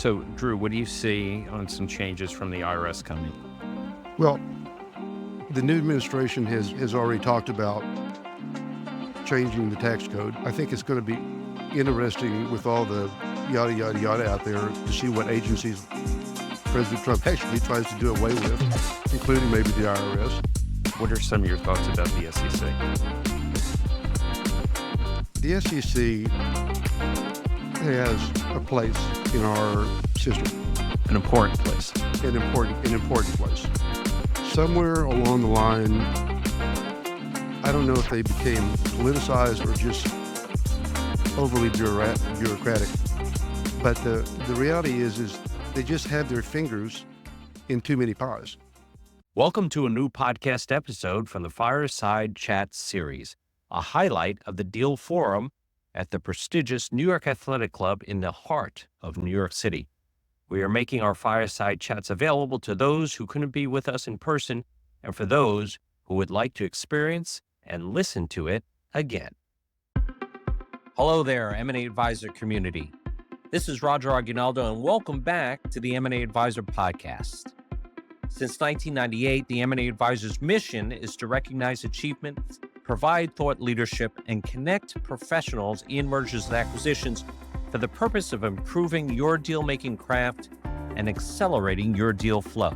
So, Drew, what do you see on some changes from the IRS coming? Well, the new administration has already talked about changing the tax code. I think it's going to be interesting with all the yada, yada, yada out there to see what agencies President Trump actually tries to do away with, including maybe the IRS. What are some of your thoughts about the SEC? The SEC has a place in our system. An important place. An important place. Somewhere along the line, I don't know if they became politicized or just overly bureaucratic, but the reality is they just have their fingers in too many pies. Welcome to a new podcast episode from the Fireside Chat series, a highlight of the Deal Forum at the prestigious New York Athletic Club in the heart of New York City. We are making our Fireside Chats available to those who couldn't be with us in person and for those who would like to experience and listen to it again. Hello there, M&A Advisor community. This is Roger Aguinaldo, and welcome back to the M&A Advisor podcast. Since 1998, the M&A Advisor's mission is to recognize achievements, provide thought leadership, and connect professionals in mergers and acquisitions for the purpose of improving your deal-making craft and accelerating your deal flow.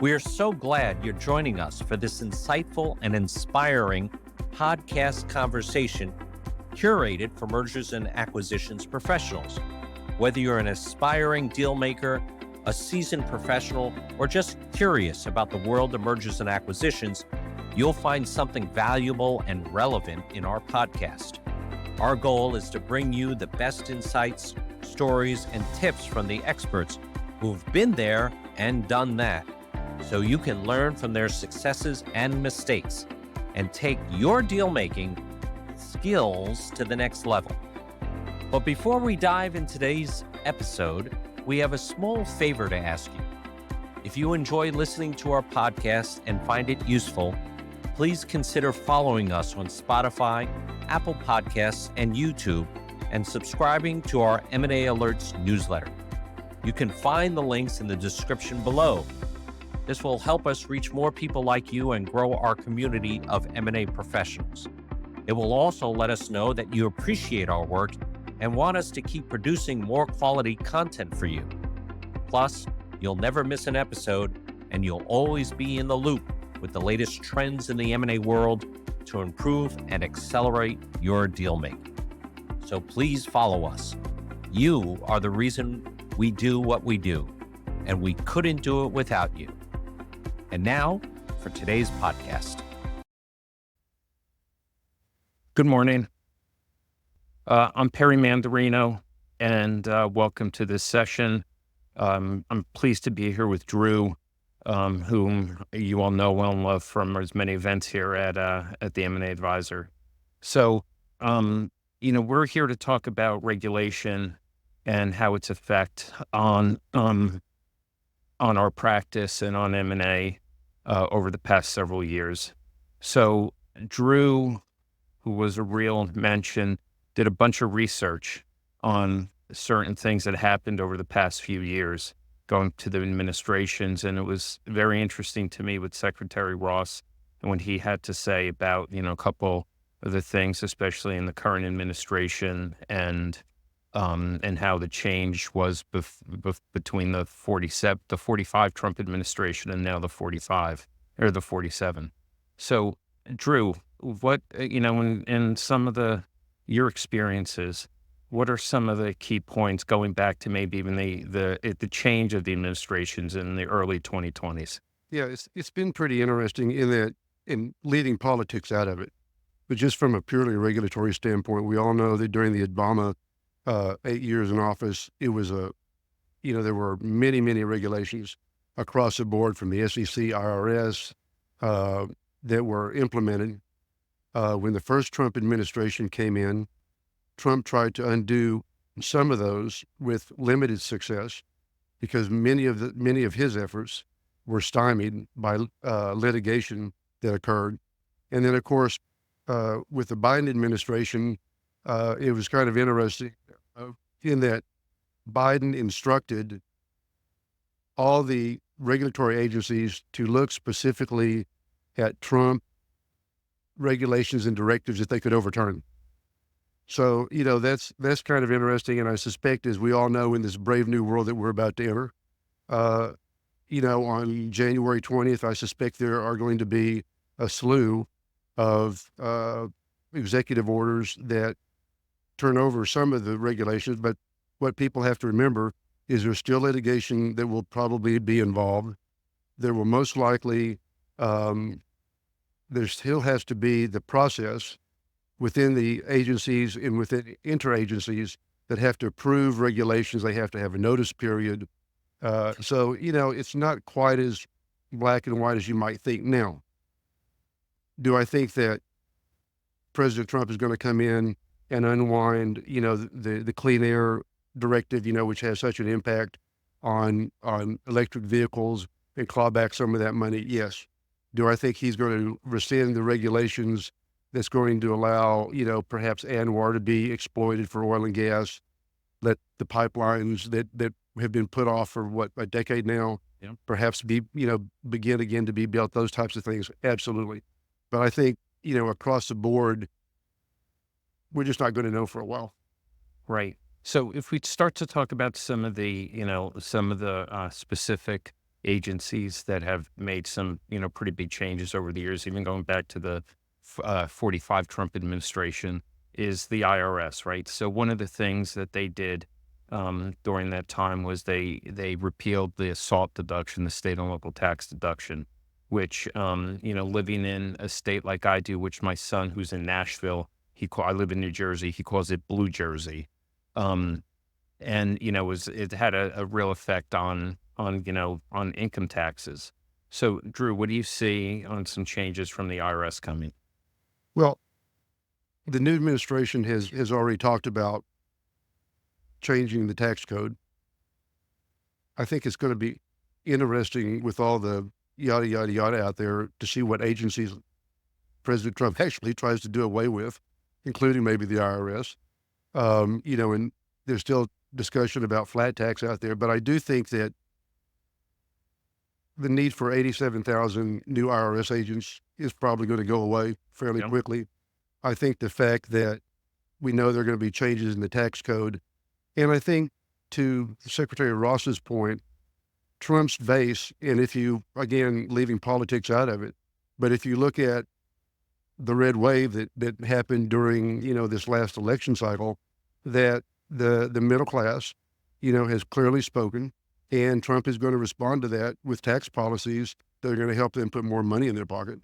We are so glad you're joining us for this insightful and inspiring podcast conversation curated for mergers and acquisitions professionals. Whether you're an aspiring deal maker, a seasoned professional, or just curious about the world of mergers and acquisitions, you'll find something valuable and relevant in our podcast. Our goal is to bring you the best insights, stories, and tips from the experts who've been there and done that, so you can learn from their successes and mistakes and take your deal-making skills to the next level. But before we dive in today's episode, we have a small favor to ask you. If you enjoy listening to our podcast and find it useful, please consider following us on Spotify, Apple Podcasts, and YouTube, and subscribing to our M&A Alerts newsletter. You can find the links in the description below. This will help us reach more people like you and grow our community of M&A professionals. It will also let us know that you appreciate our work and want us to keep producing more quality content for you. Plus, you'll never miss an episode, and you'll always be in the loop with the latest trends in the M&A world to improve and accelerate your deal making. So please follow us. You are the reason we do what we do, and we couldn't do it without you. And now for today's podcast. Good morning. I'm Perry Mandarino, and welcome to this session. I'm pleased to be here with Drew, whom you all know well and love from as many events here at the M&A Advisor. So, we're here to talk about regulation and how its effect on our practice and on M&A over the past several years. So, Drew, who was a real mention, did a bunch of research on certain things that happened over the past few years, going to the administrations. And it was very interesting to me with Secretary Ross and what he had to say about, a couple of the things, especially in the current administration and how the change was between the 45 Trump administration and now the 45 or the 47. So, Drew, what, in some of your experiences, what are some of the key points going back to maybe even the change of the administrations in the early 2020s? Yeah, it's been pretty interesting in leaving politics out of it. But just from a purely regulatory standpoint, we all know that during the Obama 8 years in office, it was there were many, many regulations across the board from the SEC, IRS that were implemented. When the first Trump administration came in, Trump tried to undo some of those with limited success because many of his efforts were stymied by litigation that occurred. And then, of course, with the Biden administration, it was kind of interesting in that Biden instructed all the regulatory agencies to look specifically at Trump regulations and directives that they could overturn. So, that's kind of interesting. And I suspect, as we all know, in this brave new world that we're about to enter, uh, on January 20th, I suspect there are going to be a slew of executive orders that turn over some of the regulations. But what people have to remember is there's still litigation that will probably be involved. There will most likely, there still has to be the process within the agencies and within interagencies that have to approve regulations. They have to have a notice period. So, it's not quite as black and white as you might think. Now, do I think that President Trump is going to come in and unwind, the clean air directive, which has such an impact on electric vehicles and claw back some of that money? Yes. Do I think he's going to rescind the regulations that's going to allow, perhaps ANWR to be exploited for oil and gas, let the pipelines that have been put off for a decade now, Yeah. perhaps begin again to be built, those types of things? Absolutely. But I think, across the board, we're just not going to know for a while. Right. So if we start to talk about some of the specific agencies that have made some, pretty big changes over the years, even going back to the 45 Trump administration, is the IRS, right? So one of the things that they did during that time was they repealed the SALT deduction, the state and local tax deduction, which, living in a state like I do, which my son, who's in Nashville, I live in New Jersey, he calls it Blue Jersey. Um, and, it had a real effect on income taxes. So, Drew, what do you see on some changes from the IRS coming? Well, the new administration has already talked about changing the tax code. I think it's going to be interesting with all the yada, yada, yada out there to see what agencies President Trump actually tries to do away with, including maybe the IRS. And there's still discussion about flat tax out there, but I do think that the need for 87,000 new IRS agents is probably going to go away fairly Yeah. quickly. I think the fact that we know there are going to be changes in the tax code, and I think, to Secretary Ross's point, Trump's base, and if you, again, leaving politics out of it, but if you look at the red wave that happened during, this last election cycle, that the middle class, has clearly spoken, and Trump is going to respond to that with tax policies that are going to help them put more money in their pocket.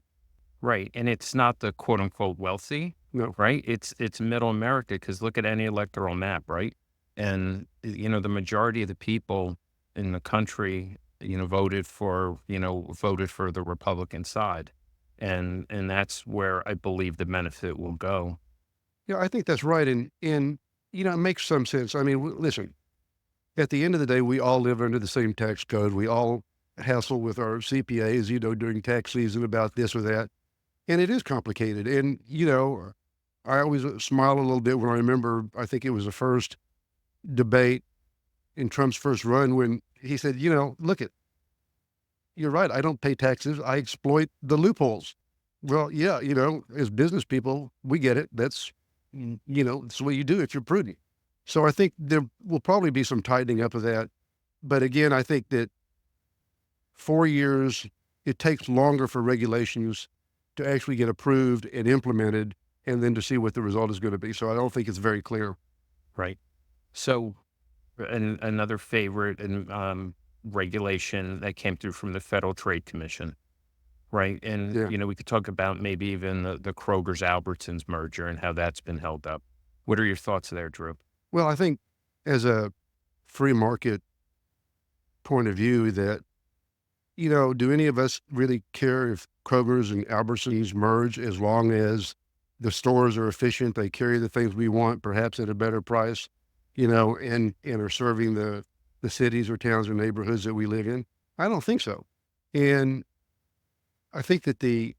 Right. And it's not the quote unquote wealthy, No. right? It's middle America, because look at any electoral map, right? And, the majority of the people in the country, voted for the Republican side. And that's where I believe the benefit will go. Yeah, I think that's right. And it makes some sense. I mean, listen, at the end of the day, we all live under the same tax code. We all hassle with our CPAs, during tax season about this or that. And it is complicated. And, I always smile a little bit when I remember, I think it was the first debate in Trump's first run when he said, look it, you're right. I don't pay taxes. I exploit the loopholes. Well, yeah, as business people, we get it. That's, it's what you do if you're prudent. So I think there will probably be some tightening up of that. But again, I think that 4 years, it takes longer for regulations to actually get approved and implemented, and then to see what the result is going to be. So I don't think it's very clear. Right. So another favorite and regulation that came through from the Federal Trade Commission, right? And, Yeah. we could talk about maybe even the Kroger's Albertsons merger and how that's been held up. What are your thoughts there, Drew? Well, I think, as a free market point of view, that, do any of us really care if Kroger's and Albertsons merge, as long as the stores are efficient, they carry the things we want, perhaps at a better price, and are serving the cities or towns or neighborhoods that we live in? I don't think so. And I think that the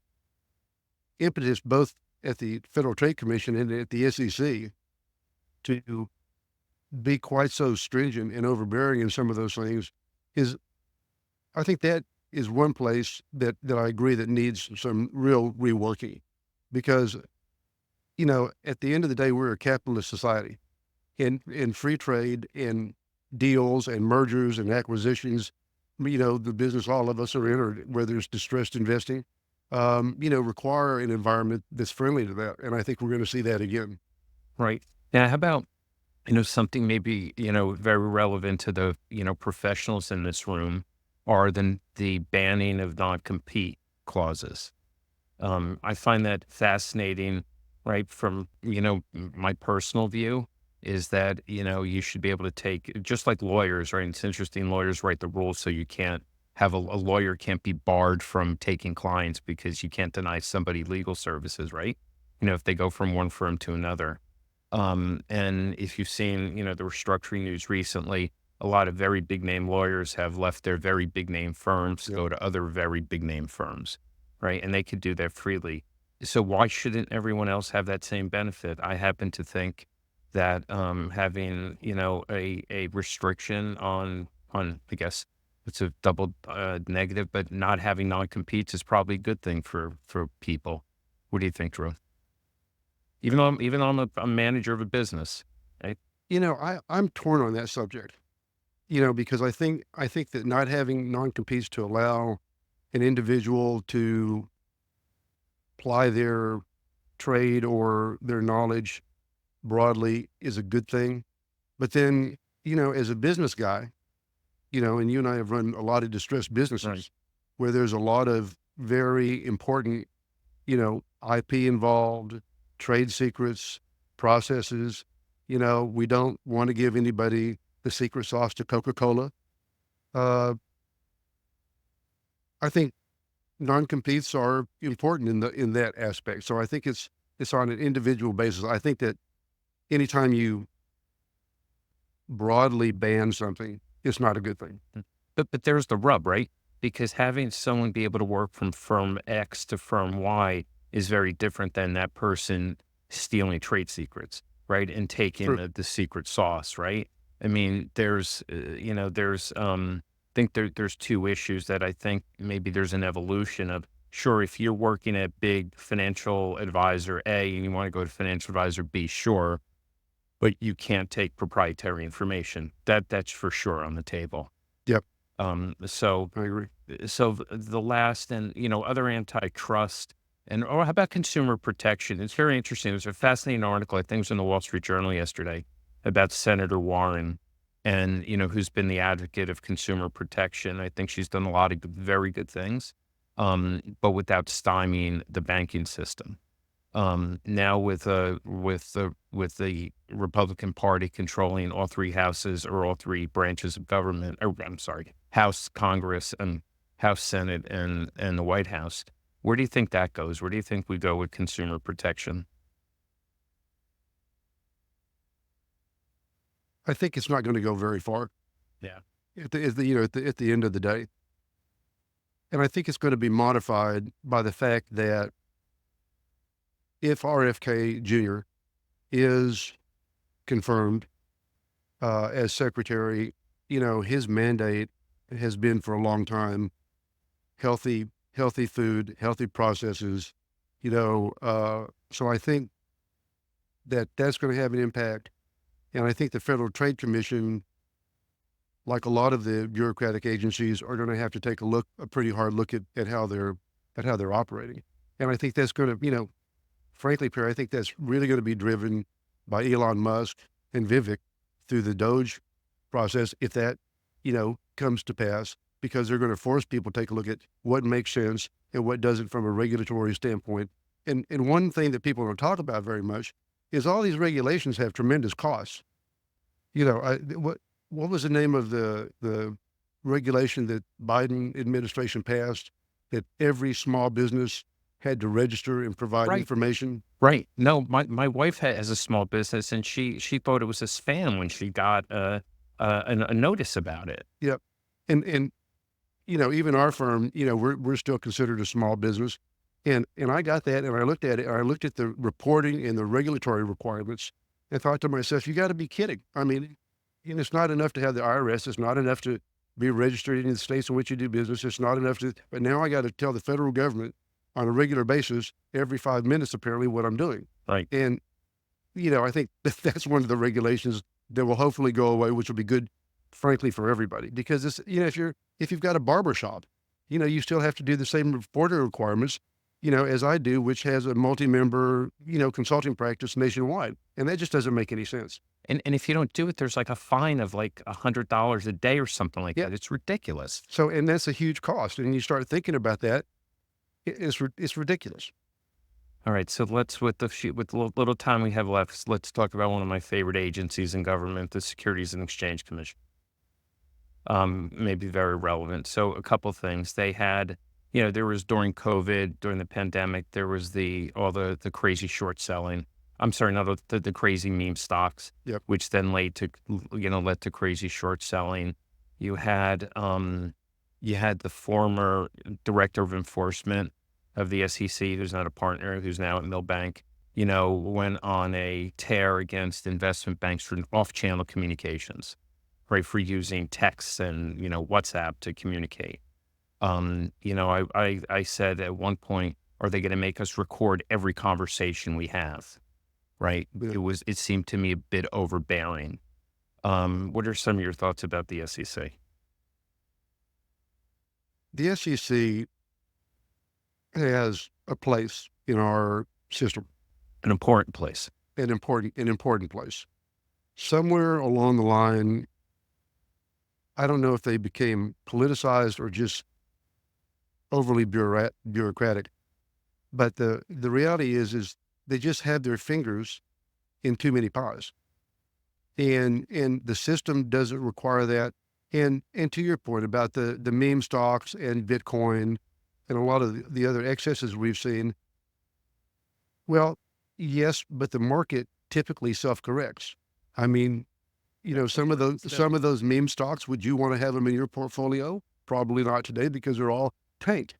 impetus, both at the Federal Trade Commission and at the SEC, to be quite so stringent and overbearing in some of those things is, I think that is one place that I agree that needs some real reworking, because, at the end of the day, we're a capitalist society, in free trade and deals and mergers and acquisitions, the business all of us are in, or whether it's distressed investing, require an environment that's friendly to that. And I think we're going to see that again. Right. Now, how about, something maybe, very relevant to the, professionals in this room are the banning of non-compete clauses. I find that fascinating, right? From, my personal view is that, you should be able to take, just like lawyers, right? It's interesting, lawyers write the rules so you can't have a lawyer can't be barred from taking clients because you can't deny somebody legal services, right? If they go from one firm to another. And if you've seen, the restructuring news recently, a lot of very big name lawyers have left their very big name firms to Yep. go to other very big name firms, right? And they could do that freely. So why shouldn't everyone else have that same benefit? I happen to think that having, a restriction on I guess it's a double negative, but not having non-competes is probably a good thing for people. What do you think, Drew? Even though I'm a manager of a business, right? I'm torn on that subject, because I think that not having non-competes to allow an individual to ply their trade or their knowledge broadly is a good thing. But then, as a business guy, and you and I have run a lot of distressed Right. businesses where there's a lot of very important, IP involved, trade secrets, processes. We don't want to give anybody the secret sauce to Coca-Cola. Uh, I think non-competes are important in that aspect. So I think it's on an individual basis. I think that anytime you broadly ban something, it's not a good thing. Mm. But there's the rub, right? Because having someone be able to work from firm X to firm Y is very different than that person stealing trade secrets, right? And taking True. the secret sauce, right? I mean, I think there's two issues that I think maybe there's an evolution of. Sure, if you're working at big financial advisor A and you want to go to financial advisor B, sure, but you can't take proprietary information. That's for sure on the table. Yep, So I agree. the last and, other antitrust and or how about consumer protection? It's very interesting. There's a fascinating article, I think it was in the Wall Street Journal yesterday, about Senator Warren and, who's been the advocate of consumer protection. I think she's done a lot of very good things, but without stymieing the banking system. Now with the Republican Party controlling all three houses or all three branches of government, or I'm sorry, House, Congress, and House, Senate, and the White House. Where do you think that goes? Where do you think we go with consumer protection? I think it's not going to go very far Yeah. at the end of the day. And I think it's going to be modified by the fact that if RFK Jr. is confirmed as secretary, his mandate has been for a long time healthy food, healthy processes. So I think that that's going to have an impact, and I think the Federal Trade Commission, like a lot of the bureaucratic agencies, are going to have to take a pretty hard look at how they're operating. And I think that's going to, frankly, Perry, I think that's really going to be driven by Elon Musk and Vivek through the Doge process, if that, comes to pass, because they're going to force people to take a look at what makes sense and what doesn't from a regulatory standpoint. And one thing that people don't talk about very much is all these regulations have tremendous costs. What was the name of the regulation that Biden administration passed that every small business had to register and provide Right. information? Right. No, my wife has a small business, and she thought it was a spam when she got a notice about it. Yep. And even our firm, we're still considered a small business. And I got that, and I looked at it, and I looked at the reporting and the regulatory requirements, and thought to myself, you got to be kidding. I mean, it's not enough to have the IRS. It's not enough to be registered in the states in which you do business. It's not enough to, but now I got to tell the federal government on a regular basis, every 5 minutes, apparently, what I'm doing. Right. And, I think that's one of the regulations that will hopefully go away, which will be good, frankly, for everybody. Because it's, if you've got a barber shop, you still have to do the same reporting requirements, as I do, which has a multi-member, consulting practice nationwide. And that just doesn't make any sense. And if you don't do it, there's like a fine of like $100 a day or something like Yeah. that. It's ridiculous. So, and that's a huge cost. And you start thinking about that, it's ridiculous. All right, so let's with the little time we have left, let's talk about one of my favorite agencies in government, the Securities and Exchange Commission. Maybe very relevant. So a couple things they had, there was during COVID, during the pandemic, there was all the crazy short selling. I'm sorry, not the crazy meme stocks, Yep. which then led to crazy short selling. You had the former director of enforcement of the SEC, who's not a partner, who's now at Millbank, went on a tear against investment banks for off-channel communications, right, for using texts and, WhatsApp to communicate. I said at one point, are they going to make us record every conversation we have? Right. Yeah. It seemed to me a bit overbearing. What are some of your thoughts about the SEC? The SEC has a place in our system, An important place. an important place. Somewhere along the line, I don't know if they became politicized or just overly bureaucratic, but the reality is they just have their fingers in too many pies, and the system doesn't require that. And to your point about the meme stocks and Bitcoin and a lot of the other excesses we've seen, well, yes, but the market typically self-corrects. I mean, some of those meme stocks, would you want to have them in your portfolio? Probably not today because they're all tanked.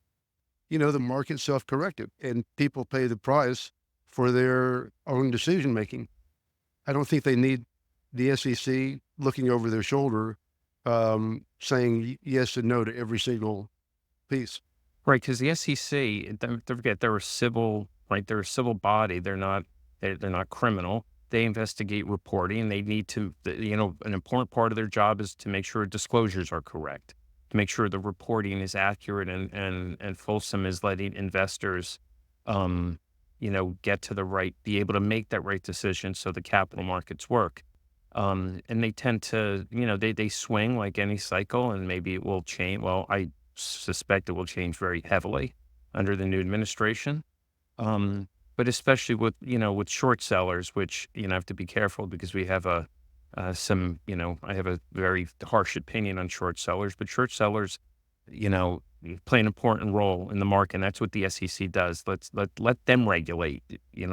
The market self-corrected and people pay the price for their own decision making. I don't think they need the SEC looking over their shoulder, saying yes and no to every single piece. Right, because the SEC, don't forget, they're a civil, right? They're a civil body. They're not criminal. They investigate reporting. They need to, an important part of their job is to make sure disclosures are correct, to make sure the reporting is accurate and fulsome, is letting investors, get to be able to make that right decision so the capital markets work. And they tend to, they swing like any cycle, and maybe it will change. Well, I suspect it will change very heavily under the new administration. But especially with short sellers, which, I have to be careful because we have I have a very harsh opinion on short sellers, but short sellers, play an important role in the market. And that's what the SEC does. Let them regulate,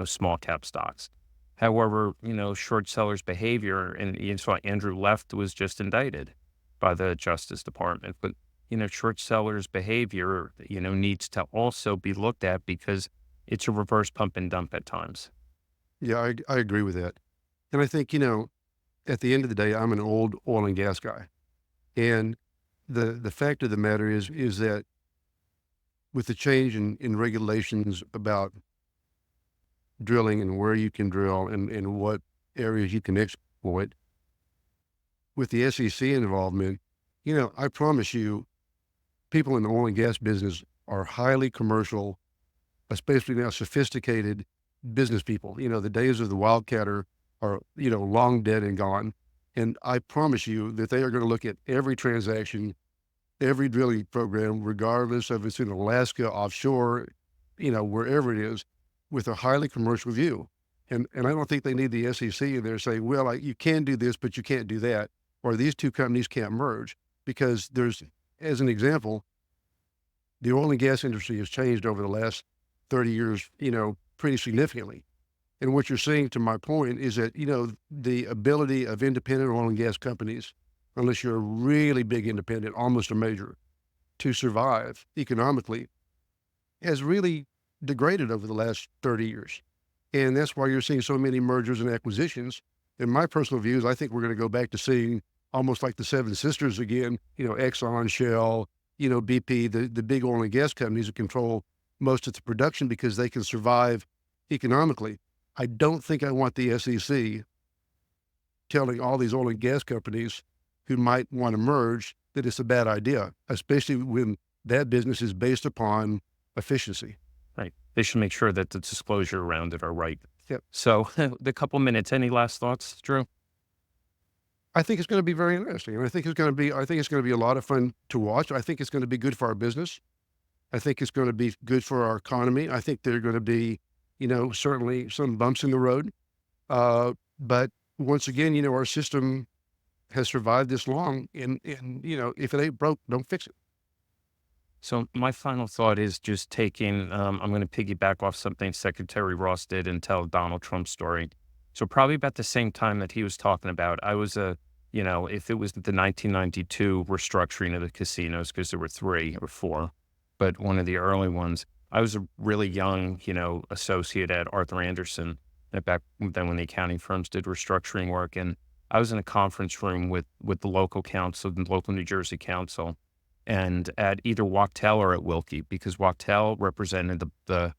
small cap stocks. However, short sellers' behavior, and you saw Andrew Left was just indicted by the Justice Department, but short sellers' behavior, needs to also be looked at because it's a reverse pump and dump at times. Yeah, I agree with that. And I think, at the end of the day, I'm an old oil and gas guy. And the fact of the matter is that with the change in regulations about drilling and where you can drill and what areas you can exploit, with the SEC involvement, I promise you, people in the oil and gas business are highly commercial, especially now sophisticated business people. The days of the wildcatter are, long dead and gone. And I promise you that they are going to look at every transaction, every drilling program, regardless of it's in Alaska, offshore, wherever it is, with a highly commercial view. And I don't think they need the SEC in there saying, well, you can do this, but you can't do that, or these two companies can't merge, because there's, as an example, the oil and gas industry has changed over the last 30 years, pretty significantly. And what you're seeing, to my point, is that, the ability of independent oil and gas companies, unless you're a really big independent, almost a major, to survive economically, has really degraded over the last 30 years. And that's why you're seeing so many mergers and acquisitions, in my personal views, I think we're going to go back to seeing almost like the Seven Sisters again, Exxon, Shell, BP, the big oil and gas companies that control most of the production because they can survive economically. I don't think I want the SEC telling all these oil and gas companies who might want to merge that it's a bad idea, especially when that business is based upon efficiency. Right. They should make sure that the disclosure around it are right. Yep. So the couple minutes, any last thoughts, Drew? I think it's going to be very interesting. And I think it's going to be a lot of fun to watch. I think it's going to be good for our business. I think it's going to be good for our economy. I think there are going to be, certainly some bumps in the road. But once again, our system has survived this long, and if it ain't broke, don't fix it. So my final thought is just taking, I'm going to piggyback off something Secretary Ross did and tell Donald Trump's story. So probably about the same time that he was talking about, I was if it was the 1992 restructuring of the casinos, because there were 3 or 4, but one of the early ones, I was a really young, associate at Arthur Andersen back then when the accounting firms did restructuring work. And I was in a conference room with the local council, the local New Jersey council, and at either Wachtell or at Wilkie, because Wachtell represented the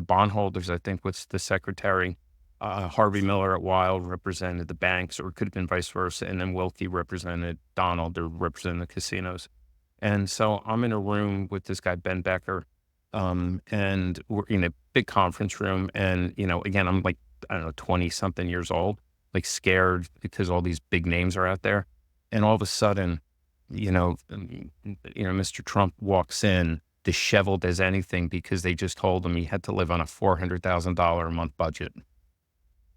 bondholders, I think, was the secretary. Harvey Miller at Wild represented the banks, or it could have been vice versa. And then Wilkie represented Donald, or represented the casinos. And so I'm in a room with this guy, Ben Becker, and we're in a big conference room. And, again, I'm like, I don't know, 20 something years old, like scared because all these big names are out there. And all of a sudden, Mr. Trump walks in disheveled as anything because they just told him he had to live on a $400,000 a month budget.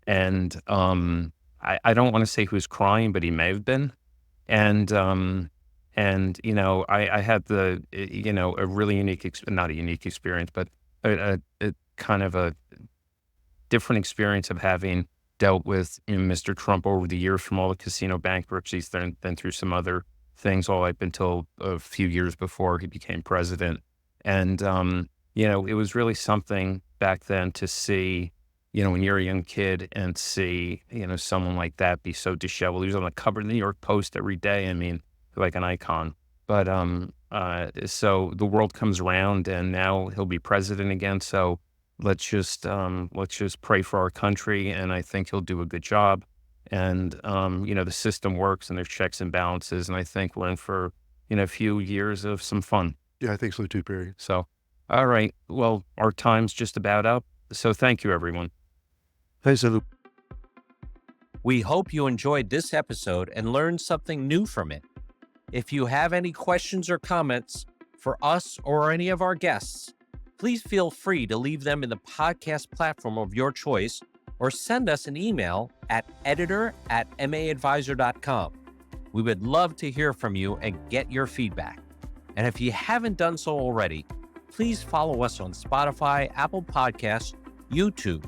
And I don't want to say he was crying, but he may have been. And I had a really unique, not a unique experience, but a kind of a different experience of having dealt with Mr. Trump over the years, from all the casino bankruptcies, then through some other things all up until a few years before he became president. And, it was really something back then to see, when you're a young kid and see, someone like that be so disheveled. He was on the cover of the New York Post every day. I mean, like an icon. But so the world comes around, and now he'll be president again. So let's just pray for our country, and I think he'll do a good job. And the system works, and there's checks and balances, and I think we're in for a few years of some fun. Yeah, I think so too, Perry. So, all right. Well, our time's just about up. So thank you, everyone. Thanks, Luke. We hope you enjoyed this episode and learned something new from it. If you have any questions or comments for us or any of our guests, please feel free to leave them in the podcast platform of your choice, or send us an email at editor@maadvisor.com. We would love to hear from you and get your feedback. And if you haven't done so already, please follow us on Spotify, Apple Podcasts, YouTube,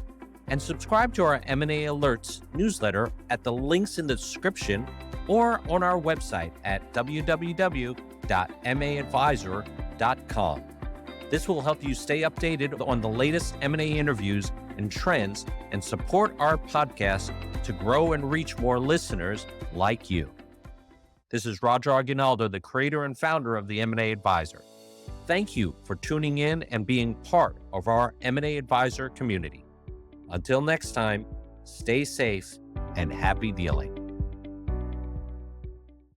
and subscribe to our M&A Alerts newsletter at the links in the description or on our website at www.maadvisor.com. This will help you stay updated on the latest M&A interviews and trends, and support our podcast to grow and reach more listeners like you. This is Roger Aguinaldo, the creator and founder of the M&A Advisor. Thank you for tuning in and being part of our M&A Advisor community. Until next time, stay safe and happy dealing.